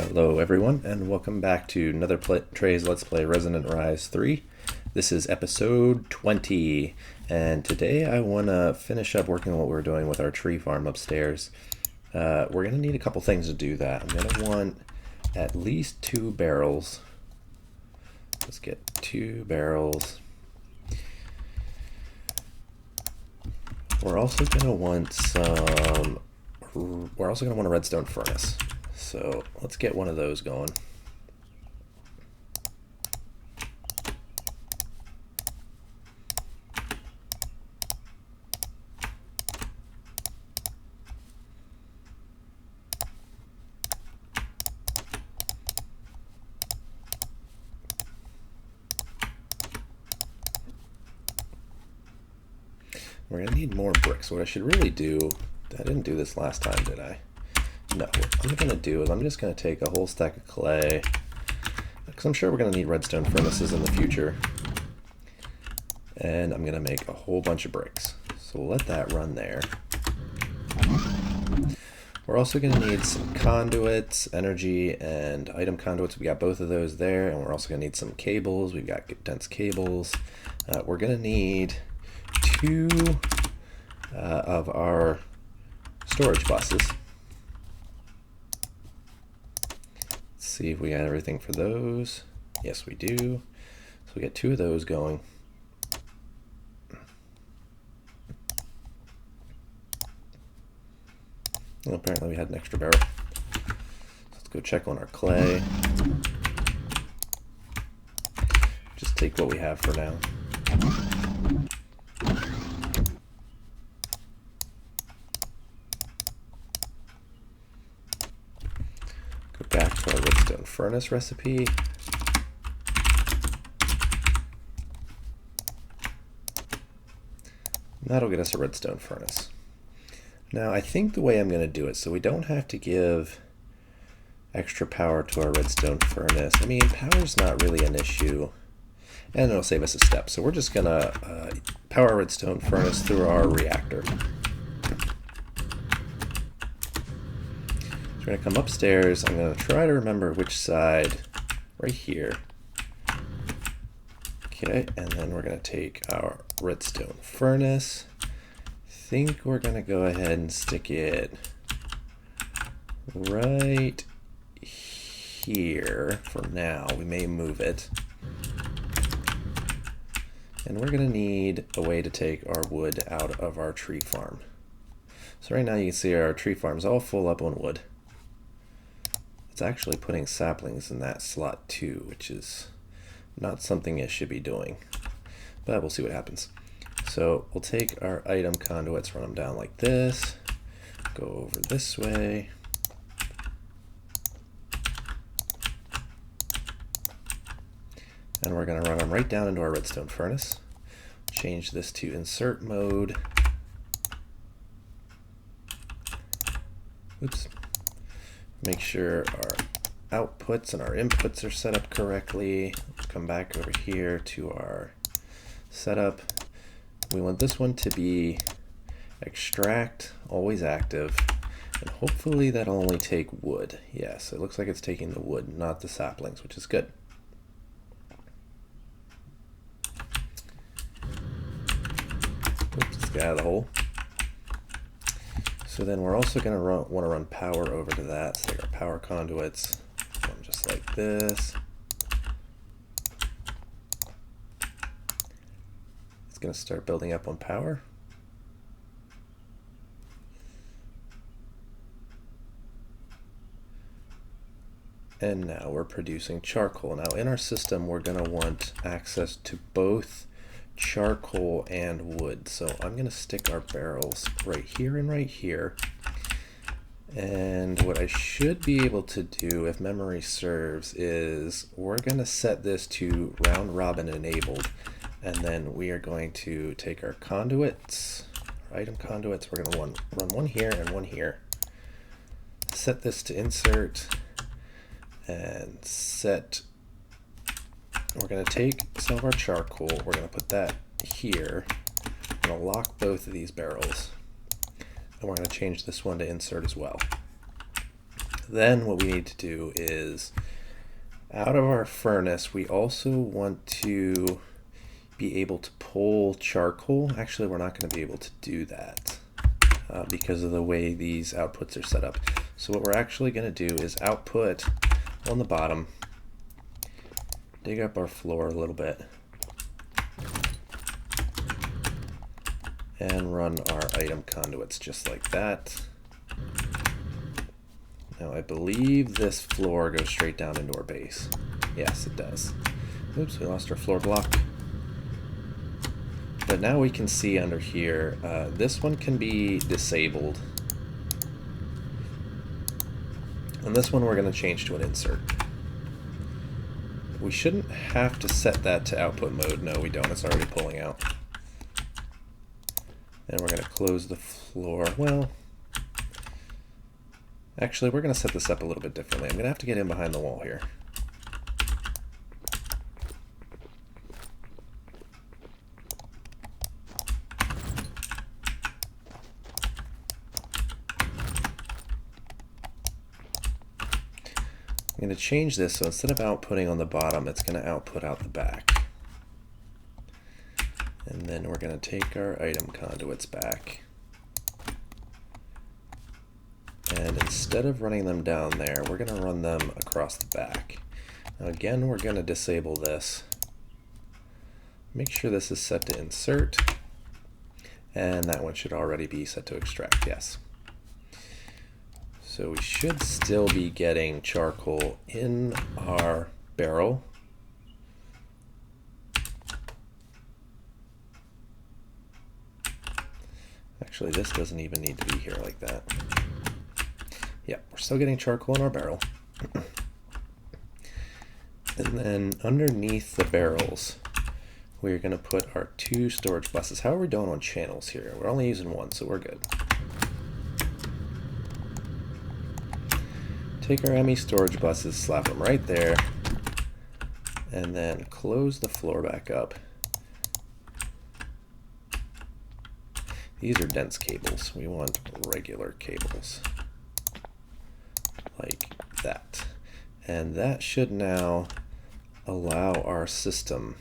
Hello everyone, and welcome back to NetherTrey's Let's Play Resonant Rise 3. This is episode 20, and today I want to finish up working on what we're doing with our tree farm upstairs. We're going to need a couple things to do that. I'm going to want at least 2 barrels. Let's get 2 barrels. We're also going to want a redstone furnace. So let's get one of those going. We're gonna need more bricks. What I should really do, I didn't do this last time, did I? No, what I'm going to do is I'm just going to take a whole stack of clay, because I'm sure we're going to need redstone furnaces in the future, and I'm going to make a whole bunch of bricks. So we'll let that run there. We're also going to need some conduits, energy and item conduits. We got both of those there, and we're also going to need some cables. We've got dense cables. We're going to need 2 of our storage buses. See if we got everything for those. Yes, we do. So we got 2 of those going. Well, apparently we had an extra barrel. Let's go check on our clay. Just take what we have for now. Back to our redstone furnace recipe. That'll get us a redstone furnace. Now I think the way I'm going to do it, so we don't have to give extra power to our redstone furnace. I mean, power's not really an issue, and it'll save us a step. So we're just going to power our redstone furnace through our reactor. We're going to come upstairs. I'm going to try to remember which side, right here. Okay, and then we're going to take our redstone furnace. I think we're going to go ahead and stick it right here for now. We may move it. And we're going to need a way to take our wood out of our tree farm. So right now you can see our tree farm is all full up on wood. It's actually putting saplings in that slot too, which is not something it should be doing, but we'll see what happens. So we'll take our item conduits, run them down like this, go over this way, and we're going to run them right down into our redstone furnace. Change this to insert mode. Oops. Make sure our outputs and our inputs are set up correctly. Let's come back over here to our setup. We want this one to be extract, always active, and hopefully that'll only take wood. Yes, it looks like it's taking the wood, not the saplings, which is good. Oops, let's get out of the hole. So then we're also going to want to run power over to that. So take our power conduits, just like this. It's going to start building up on power. And now we're producing charcoal. Now in our system, we're going to want access to both charcoal and wood. So I'm going to stick our barrels right here and right here. And what I should be able to do, if memory serves, is we're going to set this to round robin enabled. And then we are going to take our conduits, our item conduits. We're going to run one here and one here. Set this to insert and set. We're going to take some of our charcoal, we're going to put that here, we're going to lock both of these barrels, and we're going to change this one to insert as well. Then what we need to do is, out of our furnace, we also want to be able to pull charcoal. Actually, we're not going to be able to do that because of the way these outputs are set up. So what we're actually going to do is output on the bottom, dig up our floor a little bit, and run our item conduits just like that. Now I believe this floor goes straight down into our base. Yes, it does. Oops, we lost our floor block. But now we can see under here, this one can be disabled. And this one we're going to change to an insert. We shouldn't have to set that to output mode. No, we don't. It's already pulling out. And we're going to close the floor. Well, actually, we're going to set this up a little bit differently. I'm going to have to get in behind the wall here. I'm going to change this so instead of outputting on the bottom, it's going to output out the back. And then we're going to take our item conduits back. And instead of running them down there, we're going to run them across the back. Now again, we're going to disable this. Make sure this is set to insert. And that one should already be set to extract, yes. So we should still be getting charcoal in our barrel. Actually, this doesn't even need to be here like that. Yeah, we're still getting charcoal in our barrel. And then underneath the barrels, we're going to put our 2 storage buses. How are we doing on channels here? We're only using 1, so we're good. Take our ME storage buses, slap them right there, and then close the floor back up. These are dense cables. We want regular cables, like that. And that should now allow our system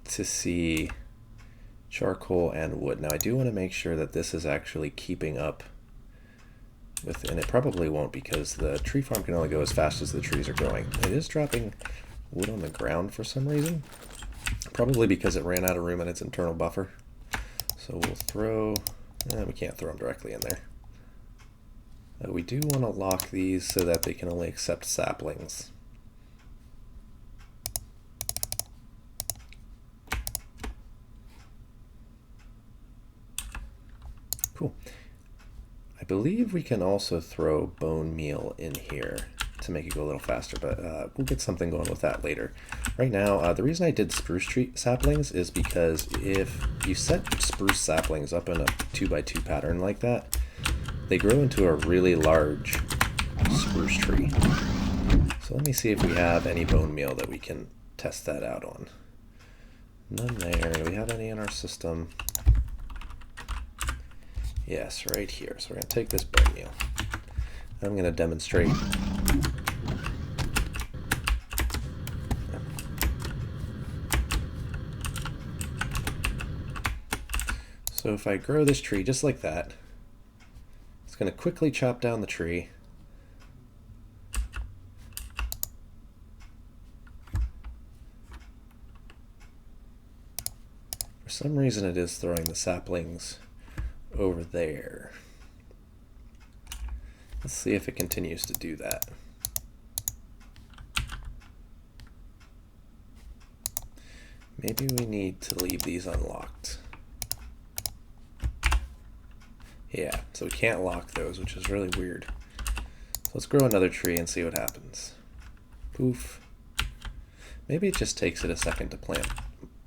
to see charcoal and wood. Now I do want to make sure that this is actually keeping up with, and it probably won't because the tree farm can only go as fast as the trees are growing. It is dropping wood on the ground for some reason, probably because it ran out of room in its internal buffer. So we'll throw, we can't throw them directly in there. We do want to lock these so that they can only accept saplings. Cool. I believe we can also throw bone meal in here to make it go a little faster, but we'll get something going with that later. Right now, the reason I did spruce tree saplings is because if you set spruce saplings up in a 2x2 pattern like that, they grow into a really large spruce tree. So let me see if we have any bone meal that we can test that out on. None there. Do we have any in our system? Yes, right here. So we're going to take this bone meal. I'm going to demonstrate. So if I grow this tree just like that, it's going to quickly chop down the tree. For some reason it is throwing the saplings over there. Let's see if it continues to do that. Maybe we need to leave these unlocked. Yeah, so we can't lock those, which is really weird. So let's grow another tree and see what happens. Poof. Maybe it just takes it a second to plant.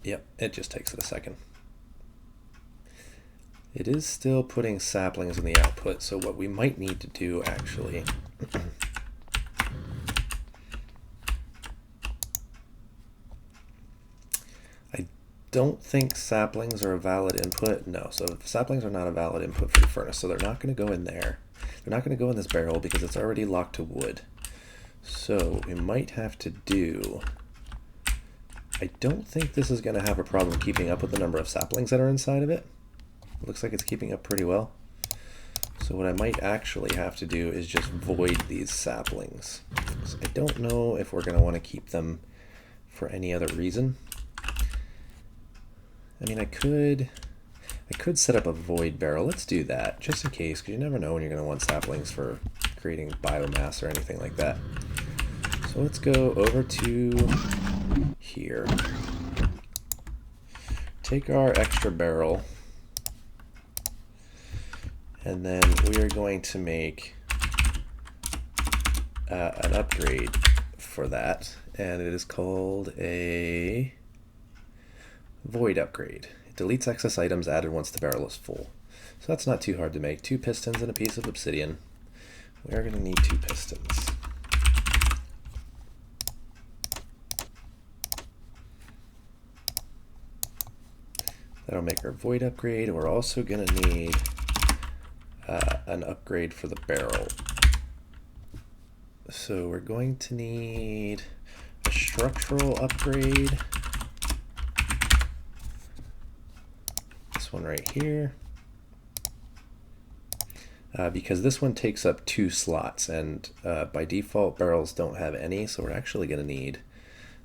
Yep, it just takes it a second. It is still putting saplings in the output, so what we might need to do actually I don't think saplings are a valid input. No, so saplings are not a valid input for the furnace, so they're not going to go in there. They're not going to go in this barrel because it's already locked to wood. So what we might have to do, I don't think this is going to have a problem keeping up with the number of saplings that are inside of it. It looks like it's keeping up pretty well. So what I might actually have to do is just void these saplings. So I don't know if we're going to want to keep them for any other reason. I mean, I could set up a void barrel. Let's do that, just in case, because you never know when you're going to want saplings for creating biomass or anything like that. So let's go over to here. Take our extra barrel, and then we are going to make an upgrade for that, and it is called a void upgrade. It deletes excess items added once the barrel is full. So that's not too hard to make. 2 pistons and a piece of obsidian. We are going to need 2 pistons. That'll make our void upgrade. We're also going to need an upgrade for the barrel. So we're going to need a structural upgrade. This one right here. Because this one takes up 2 slots, and by default barrels don't have any, so we're actually going to need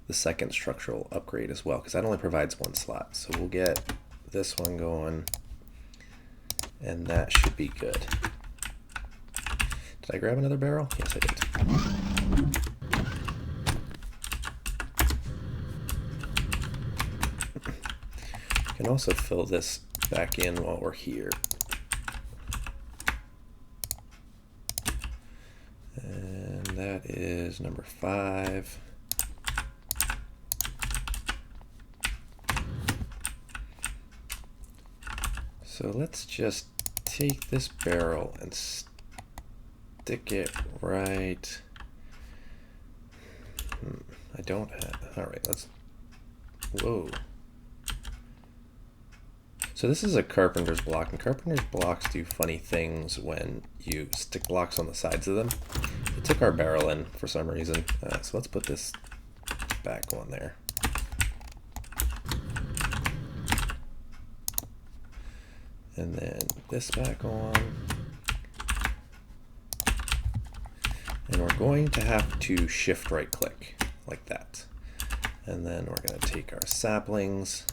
the second structural upgrade as well, because that only provides 1 slot. So we'll get this one going, and that should be good. Did I grab another barrel? Yes, I did. You can also fill this back in while we're here. And that is number 5. So let's just take this barrel and stick it right. I don't have, all right, let's, whoa. So this is a carpenter's block, and carpenter's blocks do funny things when you stick blocks on the sides of them. It took our barrel in for some reason, so let's put this back on there. And then this back on. And we're going to have to shift right click like that. And then we're going to take our saplings.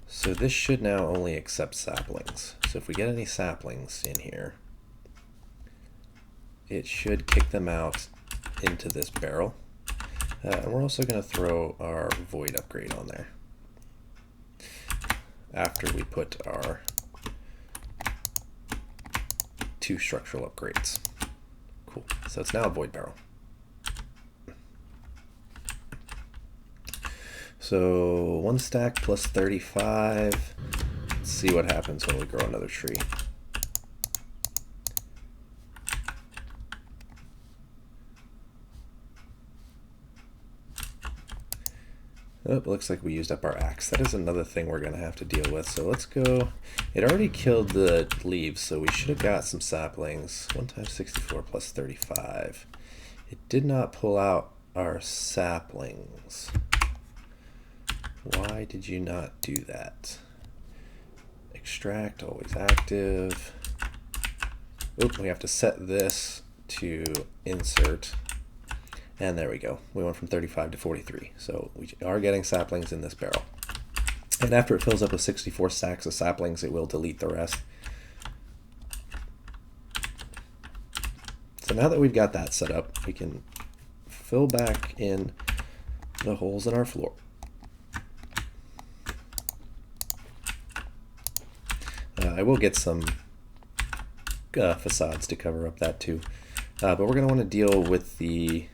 So this should now only accept saplings. So if we get any saplings in here, it should kick them out into this barrel. And we're also going to throw our void upgrade on there after we put our 2 structural upgrades. Cool. So it's now a void barrel. So 1 stack plus 35. Let's see what happens when we grow another tree. Oh, it looks like we used up our axe. That is another thing we're going to have to deal with. So let's go. It already killed the leaves, so we should have got some saplings. 1 times 64 plus 35. It did not pull out our saplings. Why did you not do that? Extract, always active. Oop, we have to set this to insert. And there we go. We went from 35 to 43. So we are getting saplings in this barrel. And after it fills up with 64 stacks of saplings, it will delete the rest. So now that we've got that set up, we can fill back in the holes in our floor. I will get some facades to cover up that too. But we're going to want to deal with the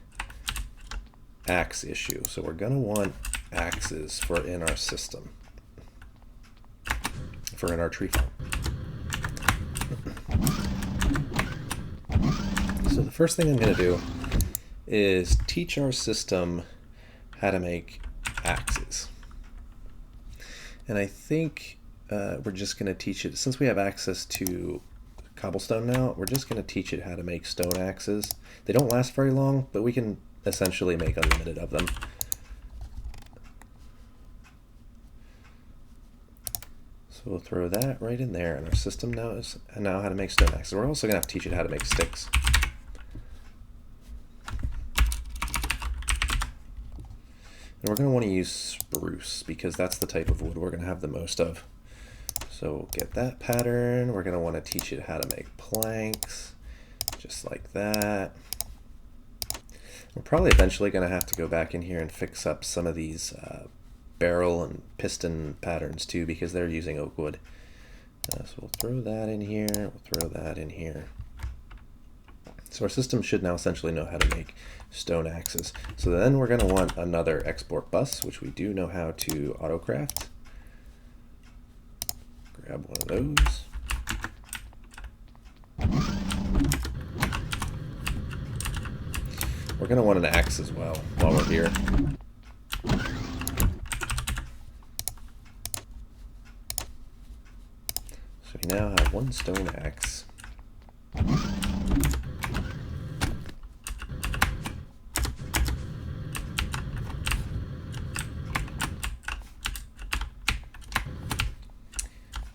axe issue. So we're going to want axes for in our system, for in our tree farm. So the first thing I'm going to do is teach our system how to make axes. And I think we're just going to teach it, since we have access to cobblestone now, we're just going to teach it how to make stone axes. They don't last very long, but we can essentially make unlimited of them. So we'll throw that right in there, and our system knows now how to make stone axes. We're also going to have to teach it how to make sticks. And we're going to want to use spruce because that's the type of wood we're going to have the most of. So we'll get that pattern. We're going to want to teach it how to make planks, just like that. We're probably eventually going to have to go back in here and fix up some of these barrel and piston patterns too, because they're using oak wood. So we'll throw that in here. We'll throw that in here. So our system should now essentially know how to make stone axes. So then we're going to want another export bus, which we do know how to autocraft. Grab one of those. We're going to want an axe as well while we're here. So we now have one stone axe.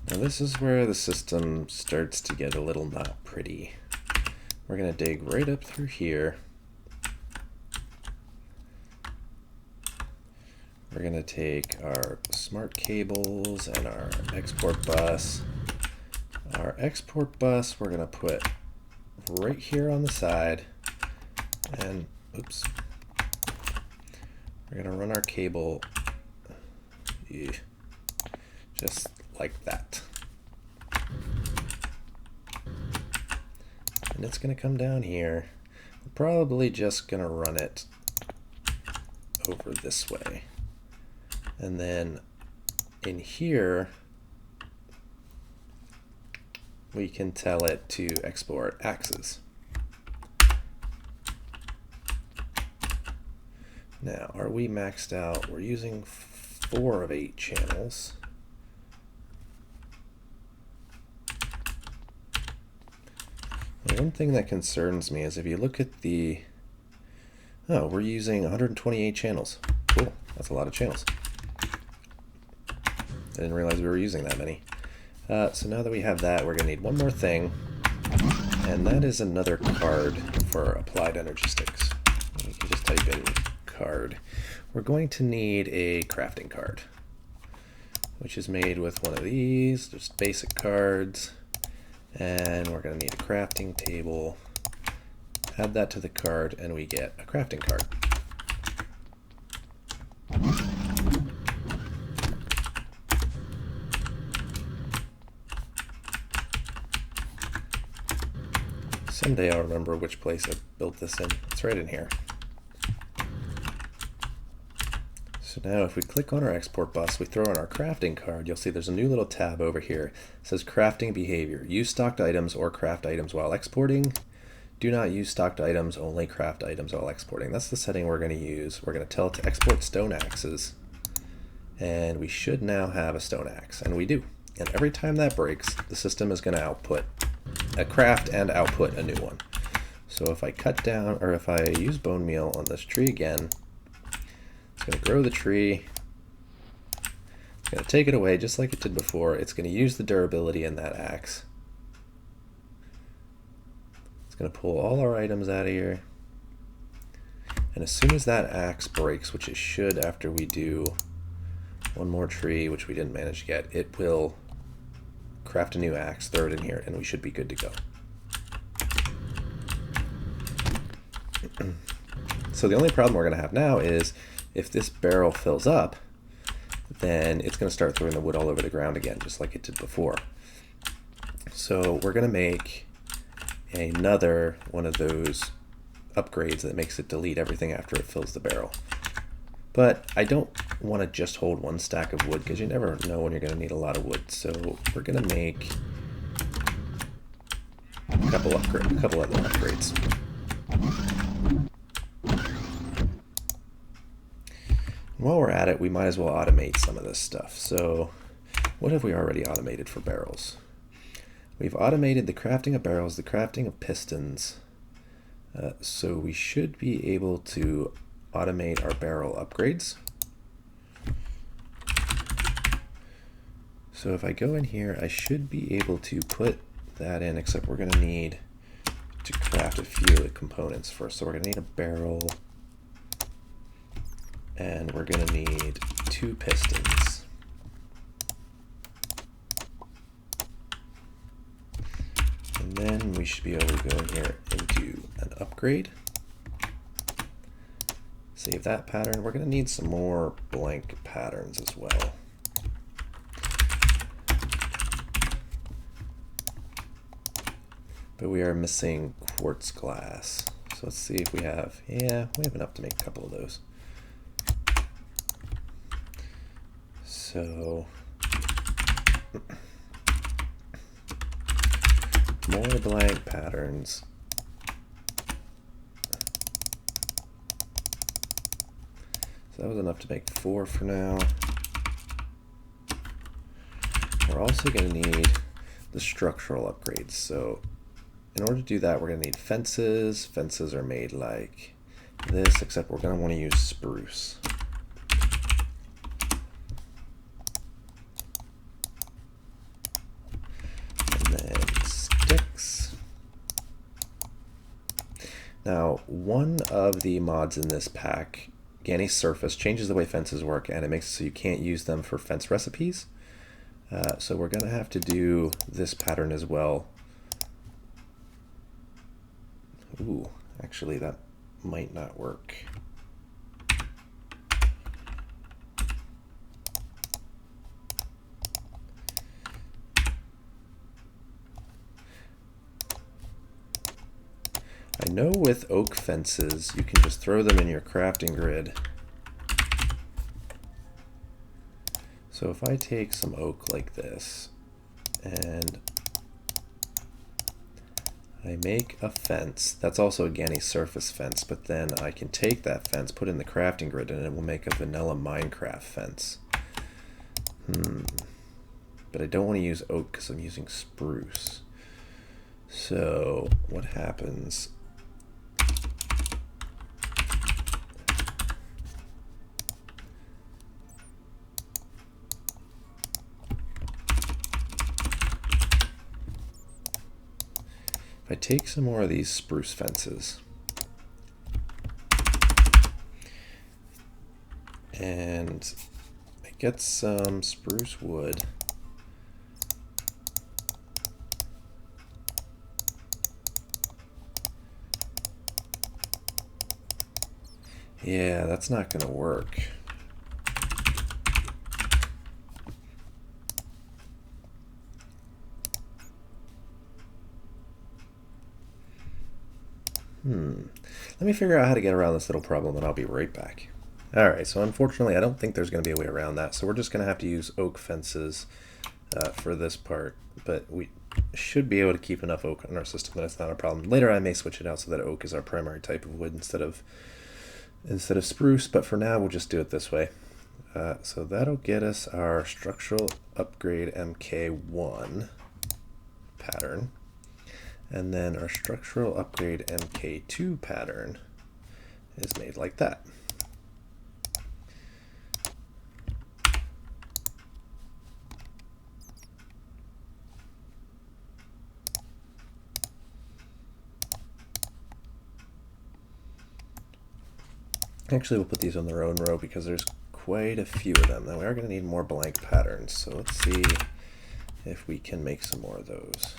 Now this is where the system starts to get a little not pretty. We're going to dig right up through here. We're going to take our smart cables and our export bus. Our export bus we're going to put right here on the side, and oops, we're going to run our cable just like that. And it's going to come down here. We're probably just going to run it over this way. And then in here, we can tell it to export axes. Now, are we maxed out? We're using 4 of 8 channels. And one thing that concerns me is if you look at the, oh, we're using 128 channels. Cool, that's a lot of channels. I didn't realize we were using that many. So now that we have that, we're going to need one more thing, and that is another card for applied energy sticks. You can just type in card. We're going to need a crafting card, which is made with one of these, just basic cards, and we're going to need a crafting table. Add that to the card, and we get a crafting card. Someday I'll remember which place I built this in. It's right in here. So now if we click on our export bus, we throw in our crafting card, you'll see there's a new little tab over here. It says crafting behavior. Use stocked items or craft items while exporting. Do not use stocked items, only craft items while exporting. That's the setting we're going to use. We're going to tell it to export stone axes. And we should now have a stone axe, and we do. And every time that breaks, the system is going to output a craft and output a new one. So if I cut down, or if I use bone meal on this tree again, it's going to grow the tree. It's going to take it away just like it did before. It's going to use the durability in that axe. It's going to pull all our items out of here. And as soon as that axe breaks, which it should after we do one more tree, which we didn't manage to get, it will craft a new axe, throw it in here, and we should be good to go. So the only problem we're going to have now is if this barrel fills up, then it's going to start throwing the wood all over the ground again, just like it did before. So we're going to make another one of those upgrades that makes it delete everything after it fills the barrel. But I don't want to just hold one stack of wood because you never know when you're going to need a lot of wood. So we're going to make a couple other upgrades. While we're at it, we might as well automate some of this stuff. So What have we already automated for barrels? We've automated the crafting of barrels, the crafting of pistons. So we should be able to automate our barrel upgrades. So if I go in here, I should be able to put that in, except we're going to need to craft a few of the components first. So we're going to need a barrel, and we're going to need 2 pistons. And then we should be able to go in here and do an upgrade. Save that pattern. We're going to need some more blank patterns as well. But we are missing quartz glass. So let's see if we have, yeah, we have enough to make a couple of those. So more blank patterns. So that was enough to make 4 for now. We're also going to need the structural upgrades. So in order to do that, we're going to need fences. Fences are made like this, except we're going to want to use spruce. And then sticks. Now, one of the mods in this pack, Ganny Surface, changes the way fences work, and it makes it so you can't use them for fence recipes. So we're going to have to do this pattern as well. Ooh, actually that might not work. I know with oak fences, you can just throw them in your crafting grid. So if I take some oak like this, and I make a fence, that's also a Ganny Surface fence, but then I can take that fence, put it in the crafting grid, and it will make a vanilla Minecraft fence. But I don't want to use oak because I'm using spruce. So what happens? If I take some more of these spruce fences and I get some spruce wood, yeah, that's not going to work. Let me figure out how to get around this little problem, and I'll be right back. Alright, so unfortunately I don't think there's going to be a way around that, so we're just going to have to use oak fences for this part, but we should be able to keep enough oak in our system that it's not a problem. Later I may switch it out so that oak is our primary type of wood instead of spruce, but for now we'll just do it this way. So that'll get us our structural upgrade MK1 pattern. And then our structural upgrade MK2 pattern is made like that. Actually, we'll put these on their own row because there's quite a few of them. Now we are going to need more blank patterns, so let's see if we can make some more of those.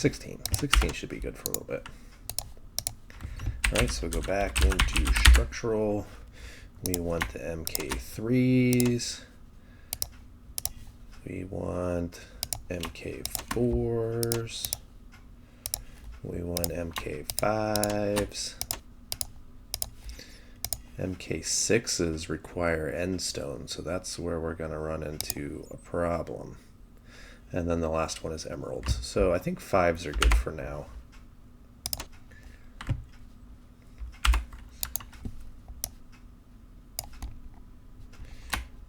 16 should be good for a little bit. All right, so go back into structural. We want the MK3s. We want MK4s. We want MK5s. MK6s require endstone, so that's where we're going to run into a problem. And then the last one is emeralds. So I think 5s are good for now.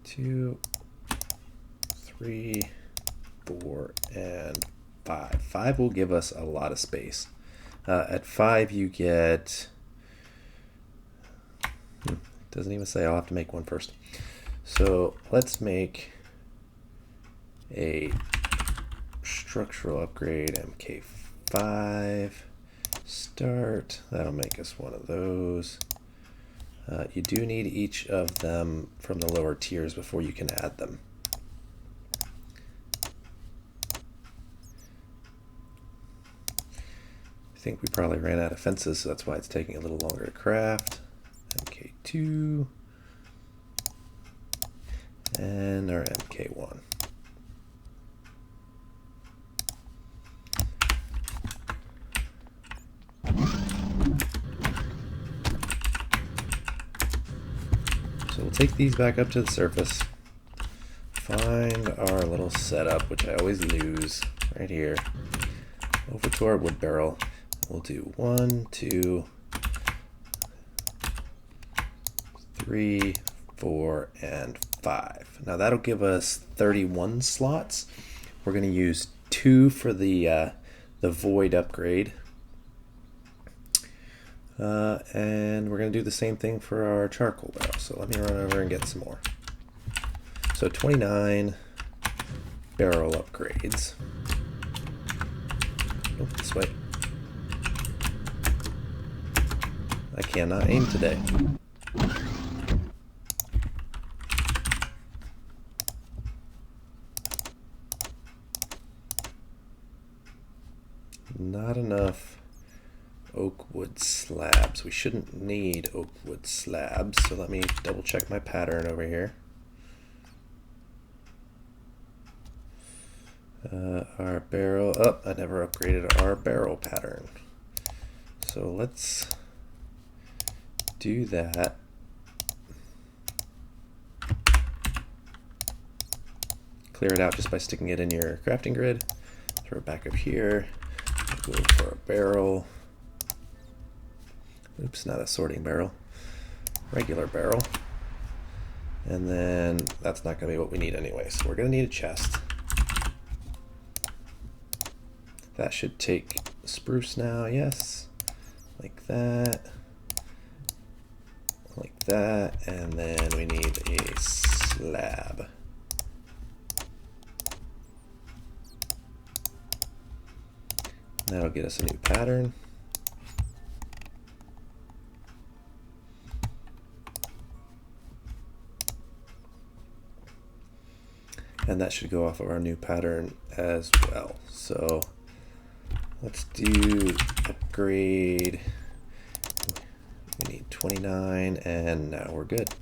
2, 3, 4, and 5. 5 will give us a lot of space. At 5 you get, doesn't even say, I'll have to make one first. So let's make a structural upgrade MK5 start. That'll make us one of those. You do need each of them from the lower tiers before you can add them. I think we probably ran out of fences, so that's why it's taking a little longer to craft. MK2 and our MK1. So we'll take these back up to the surface, find our little setup, which I always lose, right here, over to our wood barrel. We'll do 1, 2, 3, 4, and 5. Now that'll give us 31 slots. We're going to use 2 for the void upgrade. And we're going to do the same thing for our charcoal barrel. So let me run over and get some more. So 29 barrel upgrades. Oh, this way. I cannot aim today. Not enough oak wood slabs. We shouldn't need oak wood slabs, so let me double check my pattern over here. Our barrel, oh, I never upgraded our barrel pattern. So let's do that. Clear it out just by sticking it in your crafting grid. Throw it back up here. Go for a barrel. Oops, not a sorting barrel. Regular barrel. And then that's not going to be what we need anyway, so we're going to need a chest. That should take spruce now, yes. Like that. Like that. And then we need a slab. That'll get us a new pattern. And that should go off of our new pattern as well. So let's do upgrade. We need 29 and now we're good.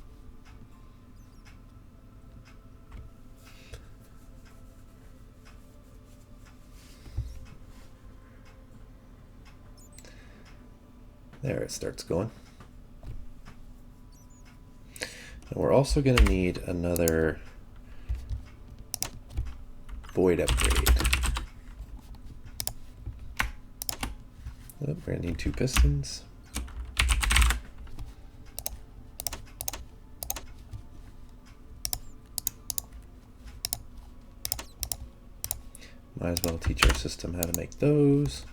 There it starts going. And we're also going to need another void upgrade. Oh, we're going to need 2 pistons. Might as well teach our system how to make those.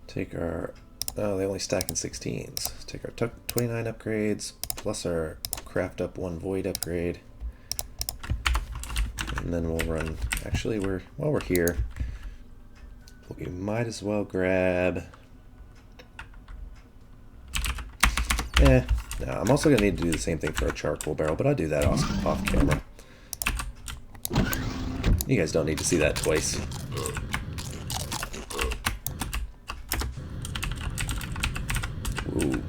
Take our, oh, they only stack in 16s. Take our 29 upgrades, plus our craft up 1 void upgrade. And then we'll run, actually, while we're here, we might as well grab, no, I'm also going to need to do the same thing for a charcoal barrel, but I'll do that off camera. You guys don't need to see that twice. Ooh.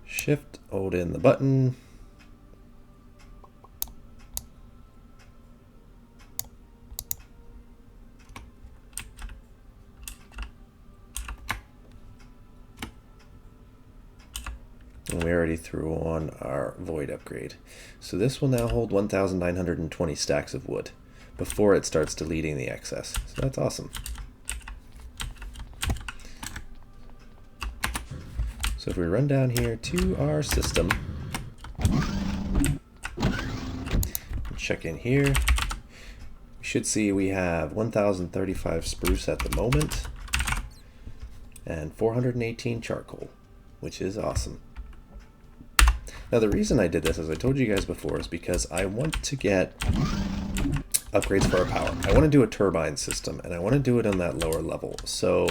Shift, hold in the button. And we already threw on our void upgrade. So this will now hold 1,920 stacks of wood before it starts deleting the excess. So that's awesome. So if we run down here to our system, check in here, we should see we have 1,035 spruce at the moment and 418 charcoal, which is awesome. Now the reason I did this, as I told you guys before, is because I want to get upgrades for our power. I want to do a turbine system, and I want to do it on that lower level. So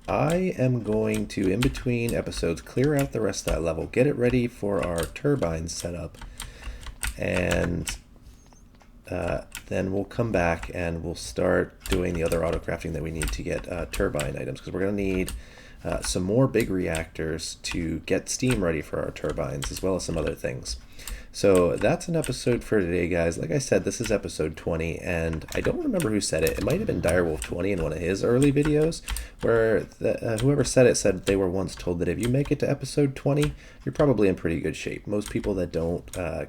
I am going to, in between episodes, clear out the rest of that level, get it ready for our turbine setup, and then we'll come back and we'll start doing the other auto crafting that we need to get turbine items, because we're going to need some more big reactors to get steam ready for our turbines, as well as some other things. So that's an episode for today, guys. Like I said, this is episode 20, and I don't remember who said it. It might have been Direwolf20 in one of his early videos, where whoever said it said they were once told that if you make it to episode 20, you're probably in pretty good shape. Most people that don't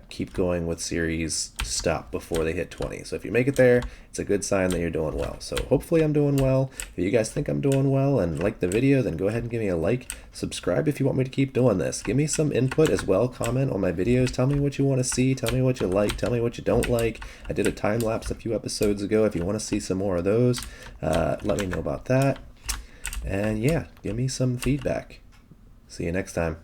keep going with series stop before they hit 20. So if you make it there, it's a good sign that you're doing well. So hopefully I'm doing well. If you guys think I'm doing well and like the video, then go ahead and give me a like. Subscribe if you want me to keep doing this. Give me some input as well. Comment on my videos. Tell me what you want to see. Tell me what you like. Tell me what you don't like. I did a time lapse a few episodes ago. If you want to see some more of those, let me know about that. And yeah, give me some feedback. See you next time.